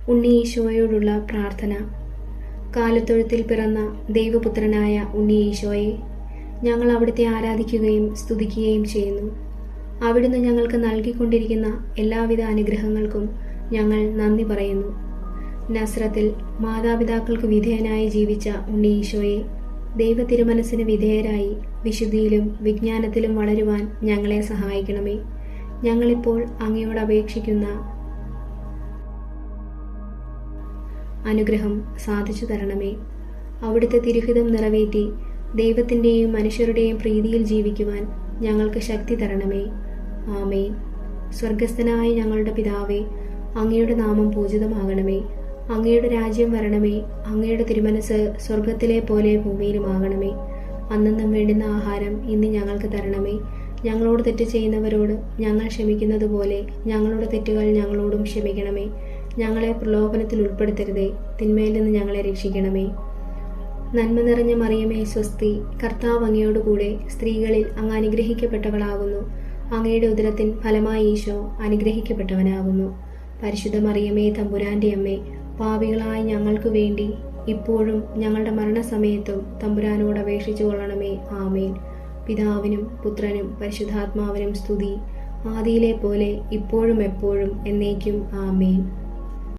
ഉണ്ണി ഈശോയോടുള്ള പ്രാർത്ഥന. കാലത്തൊഴുത്തിൽ പിറന്ന ദൈവപുത്രനായ ഉണ്ണി ഈശോയെ ഞങ്ങൾ അവിടുത്തെ ആരാധിക്കുകയും സ്തുതിക്കുകയും ചെയ്യുന്നു. അവിടുന്ന് ഞങ്ങൾക്ക് നൽകിക്കൊണ്ടിരിക്കുന്ന എല്ലാവിധ അനുഗ്രഹങ്ങൾക്കും ഞങ്ങൾ നന്ദി പറയുന്നു. നസ്രത്തിൽ മാതാപിതാക്കൾക്ക് വിധേയനായി ജീവിച്ച ഉണ്ണി ഈശോയെ ദൈവ തിരുമനസ്സിന് വിധേയരായി വിശുദ്ധിയിലും വിജ്ഞാനത്തിലും വളരുവാൻ ഞങ്ങളെ സഹായിക്കണമേ. ഞങ്ങളിപ്പോൾ അങ്ങയോട് അപേക്ഷിക്കുന്ന അനുഗ്രഹം സാധിച്ചു തരണമേ. അവിടുത്തെ തിരുഹിതം നിറവേറ്റി ദൈവത്തിൻ്റെയും മനുഷ്യരുടെയും പ്രീതിയിൽ ജീവിക്കുവാൻ ഞങ്ങൾക്ക് ശക്തി തരണമേ. ആമേൻ. സ്വർഗസ്ഥനായ ഞങ്ങളുടെ പിതാവേ, അങ്ങയുടെ നാമം പൂജിതമാകണമേ. അങ്ങയുടെ രാജ്യം വരണമേ. അങ്ങയുടെ തിരുമനസ് സ്വർഗത്തിലെ പോലെ ഭൂമിയിലുമാകണമേ. അന്നന്നും വേണ്ടുന്ന ആഹാരം ഇന്ന് ഞങ്ങൾക്ക് തരണമേ. ഞങ്ങളോട് തെറ്റ് ചെയ്യുന്നവരോട് ഞങ്ങൾ ക്ഷമിക്കുന്നത് പോലെ ഞങ്ങളുടെ തെറ്റുകൾ ഞങ്ങളോടും ക്ഷമിക്കണമേ. ഞങ്ങളെ പ്രലോഭനത്തിൽ ഉൾപ്പെടുത്തരുതേ, തിന്മയിൽ നിന്ന് ഞങ്ങളെ രക്ഷിക്കണമേ. നന്മ നിറഞ്ഞ മറിയമേ സ്വസ്തി, കർത്താവ് അങ്ങയോടുകൂടെ സ്ത്രീകളിൽ അങ്ങ് അനുഗ്രഹിക്കപ്പെട്ടവളാകുന്നു. അങ്ങയുടെ ഉദരത്തിൻ ഫലമായി ഈശോ അനുഗ്രഹിക്കപ്പെട്ടവനാകുന്നു. പരിശുദ്ധ മറിയമേ തമ്പുരാന്റെ അമ്മേ, പാപികളായ ഞങ്ങൾക്ക് വേണ്ടി ഇപ്പോഴും ഞങ്ങളുടെ മരണസമയത്തും തമ്പുരാനോട് അപേക്ഷിച്ചു കൊള്ളണമേ. ആമേൻ. പിതാവിനും പുത്രനും പരിശുദ്ധാത്മാവിനും സ്തുതി, ആദിയിലെ പോലെ ഇപ്പോഴും എപ്പോഴും എന്നേക്കും. ആമേൻ.